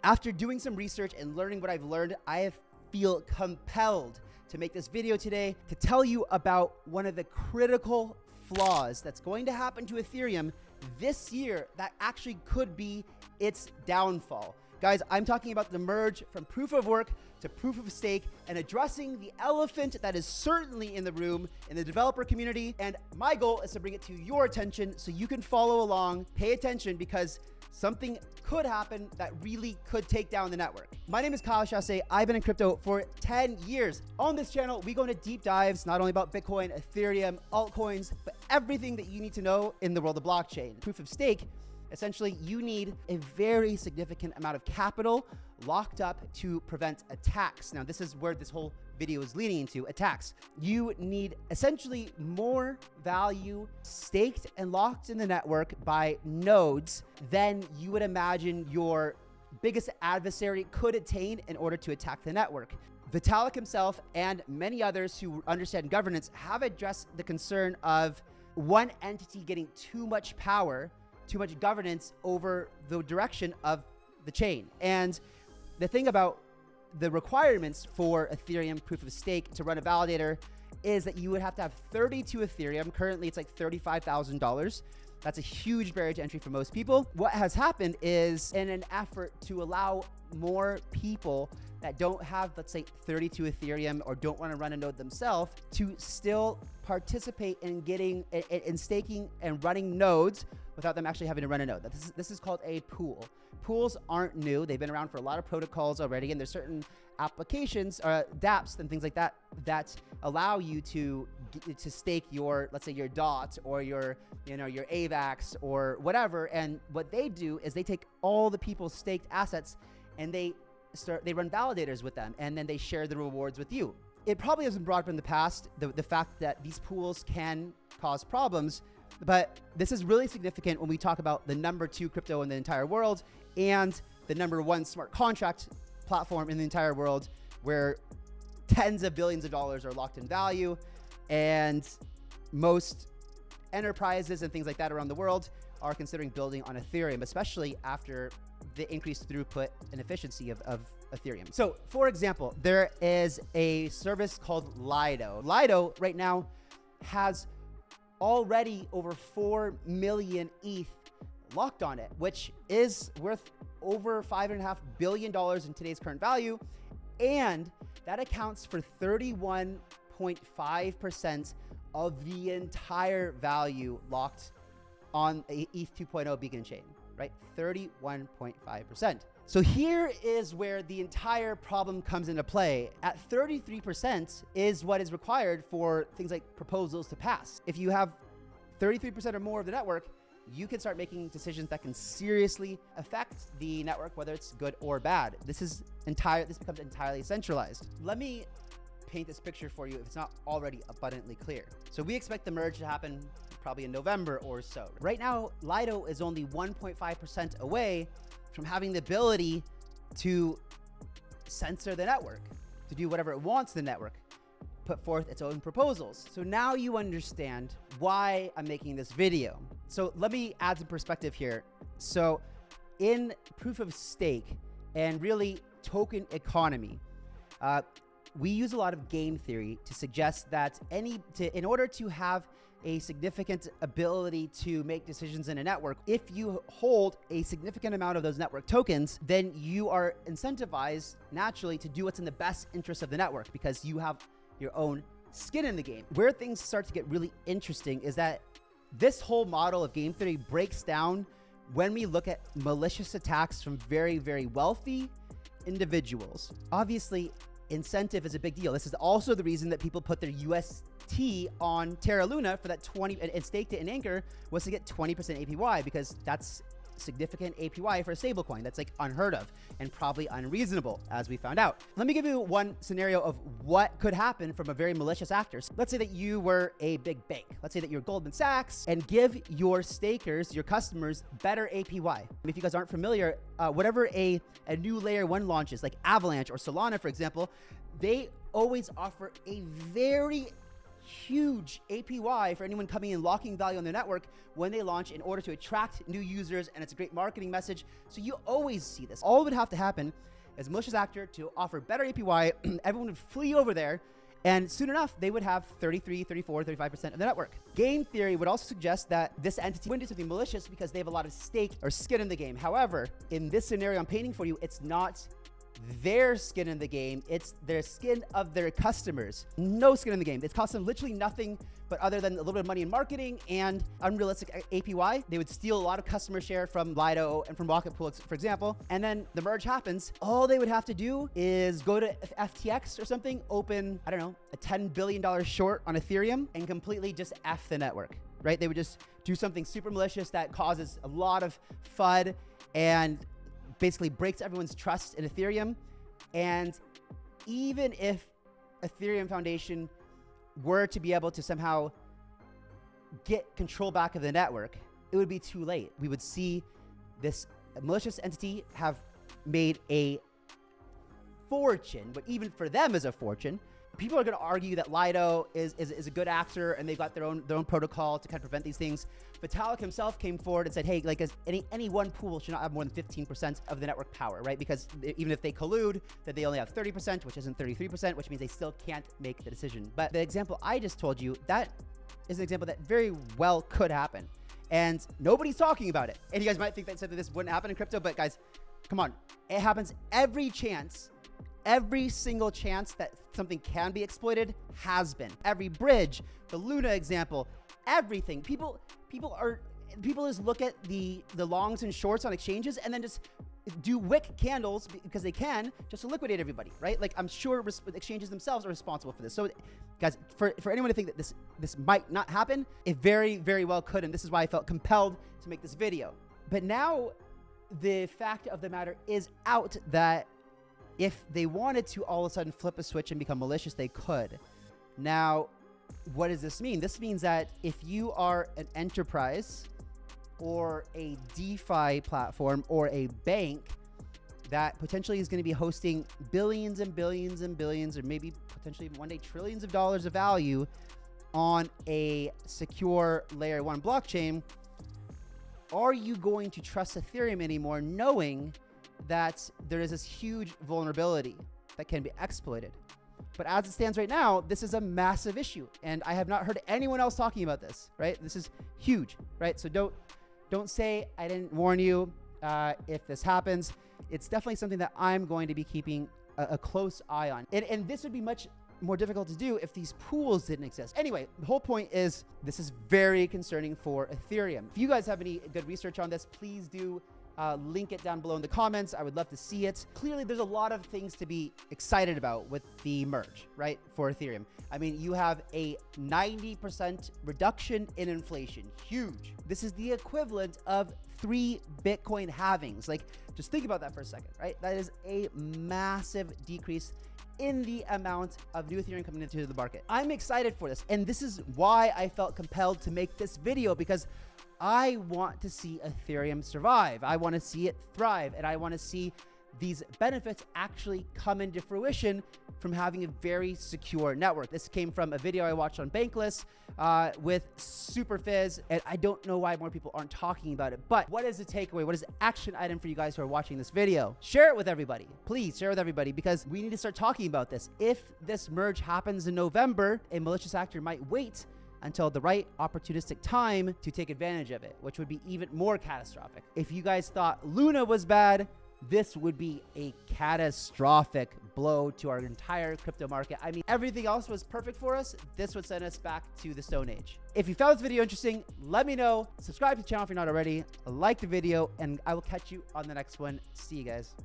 After doing some research and learning what I've learned, I feel compelled to make this video today to tell you about one of the critical flaws that's going to happen to Ethereum this year that actually could be its downfall. Guys, I'm talking about the merge from proof of work to proof of stake and addressing the elephant that is certainly in the room in the developer community. And my goal is to bring it to your attention so you can follow along, pay attention, because something could happen that really could take down the network. My name is Chasse. I've been in crypto for 10 years. On this channel, we go into deep dives, not only about Bitcoin, Ethereum, altcoins, but everything that you need to know in the world of blockchain. Proof of stake, essentially, you need a very significant amount of capital locked up to prevent attacks. Now, this is where this whole video is leading into, attacks. You need essentially more value staked and locked in the network by nodes than you would imagine your biggest adversary could attain in order to attack the network. Vitalik himself and many others who understand governance have addressed the concern of one entity getting too much power, too much governance over the direction of the chain. And the thing about the requirements for Ethereum proof of stake to run a validator is that you would have to have 32 Ethereum. Currently, it's like $35,000. That's a huge barrier to entry for most people. What has happened is, in an effort to allow more people that don't have, let's say, 32 Ethereum or don't want to run a node themselves to still participate in getting in staking and running nodes without them actually having to run a node. This is called a pool. Pools aren't new. They've been around for a lot of protocols already, and there's certain applications, dApps and things like that, that allow you to stake your, let's say, your DOT or your AVAX or whatever. And what they do is they take all the people's staked assets and they run validators with them, and then they share the rewards with you. It probably hasn't brought up in the past the fact that these pools can cause problems, but this is really significant when we talk about the number 2 crypto in the entire world and the number 1 smart contract platform in the entire world, where tens of billions of dollars are locked in value, and most enterprises and things like that around the world are considering building on Ethereum, especially after the increased throughput and efficiency of Ethereum. So, for example, there is a service called Lido. Lido right now has already over 4 million ETH locked on it, which is worth over $5.5 billion in today's current value. And that accounts for 31.5% of the entire value locked on a ETH 2.0 beacon chain, right? 31.5%. So here is where the entire problem comes into play. At 33% is what is required for things like proposals to pass. If you have 33% or more of the network, you can start making decisions that can seriously affect the network, whether it's good or bad. This becomes entirely centralized. Let me paint this picture for you if it's not already abundantly clear. So we expect the merge to happen probably in November or so. Right now, Lido is only 1.5% away from having the ability to censor the network, to do whatever it wants the network, put forth its own proposals. So now you understand why I'm making this video. So let me add some perspective here. So in proof of stake and really token economy, we use a lot of game theory to suggest that in order to have a significant ability to make decisions in a network, if you hold a significant amount of those network tokens, then you are incentivized naturally to do what's in the best interest of the network because you have your own skin in the game. Where things start to get really interesting is that this whole model of game theory breaks down when we look at malicious attacks from very, very wealthy individuals. Obviously, incentive is a big deal. This is also the reason that people put their UST on Terra Luna for that 20 and staked it in Anchor, was to get 20% APY, because that's significant APY for a stablecoin. That's like unheard of and probably unreasonable, as we found out. Let me give you one scenario of what could happen from a very malicious actor. So let's say that you were a big bank. Let's say that you're Goldman Sachs, and give your stakers, your customers, better APY. If you guys aren't familiar, whatever a new layer 1 launches, like Avalanche or Solana, for example, they always offer a very huge APY for anyone coming in locking value on their network when they launch in order to attract new users, and it's a great marketing message. So you always see this. All would have to happen is malicious actor to offer better APY, everyone would flee over there, and soon enough, they would have 33, 34, 35% of the network. Game theory would also suggest that this entity wouldn't do something malicious because they have a lot of stake or skin in the game. However, in this scenario I'm painting for you, it's not their skin in the game, it's their skin of their customers. No skin in the game. It's cost them literally nothing but other than a little bit of money in marketing and unrealistic APY. They would steal a lot of customer share from Lido and from Rocket Pool, for example. And then the merge happens. All they would have to do is go to FTX or something, open, I don't know, a $10 billion short on Ethereum and completely just F the network, right? They would just do something super malicious that causes a lot of FUD and basically breaks everyone's trust in Ethereum. And even if Ethereum Foundation were to be able to somehow get control back of the network, it would be too late. We would see this malicious entity have made a fortune, but even for them is a fortune. People are going to argue that Lido is a good actor and they've got their own protocol to kind of prevent these things. Vitalik himself came forward and said, hey, like any one pool should not have more than 15% of the network power, right? Because even if they collude, that they only have 30%, which isn't 33%, which means they still can't make the decision. But the example I just told you, that is an example that very well could happen. And nobody's talking about it. And you guys might think that this wouldn't happen in crypto, but guys, come on. It happens every chance. Every single chance that something can be exploited has been. Every bridge, the Luna example, everything. People just look at the longs and shorts on exchanges and then just do wick candles because they can just to liquidate everybody, right? Like I'm sure exchanges themselves are responsible for this. So guys, for anyone to think that this might not happen, it very, very well could. And this is why I felt compelled to make this video. But now the fact of the matter is out that if they wanted to all of a sudden flip a switch and become malicious, they could. Now, what does this mean? This means that if you are an enterprise or a DeFi platform or a bank that potentially is going to be hosting billions and billions and billions, or maybe potentially even one day trillions of dollars of value on a secure layer 1 blockchain, are you going to trust Ethereum anymore knowing that there is this huge vulnerability that can be exploited? But as it stands right now, this is a massive issue, and I have not heard anyone else talking about this, right? This is huge, right? So don't say I didn't warn you if this happens. It's definitely something that I'm going to be keeping a close eye on. And this would be much more difficult to do if these pools didn't exist. Anyway, the whole point is this is very concerning for Ethereum. If you guys have any good research on this, please do link it down below in the comments. I would love to see it. Clearly, there's a lot of things to be excited about with the merge, right, for Ethereum. I mean, you have a 90% reduction in inflation. Huge. This is the equivalent of 3 Bitcoin halvings. Like, just think about that for a second, right? That is a massive decrease in the amount of new Ethereum coming into the market. I'm excited for this. And this is why I felt compelled to make this video, because I want to see Ethereum survive. I want to see it thrive. And I want to see these benefits actually come into fruition from having a very secure network. This came from a video I watched on Bankless with SuperPhiz, and I don't know why more people aren't talking about it. But what is the takeaway? What is the action item for you guys who are watching this video? Share it with everybody. Please share with everybody, because we need to start talking about this. If this merge happens in November, a malicious actor might wait until the right opportunistic time to take advantage of it, which would be even more catastrophic. If you guys thought Luna was bad, this would be a catastrophic blow to our entire crypto market. I mean, everything else was perfect for us. This would send us back to the Stone Age. If you found this video interesting, let me know. Subscribe to the channel if you're not already. Like the video, and I will catch you on the next one. See you guys.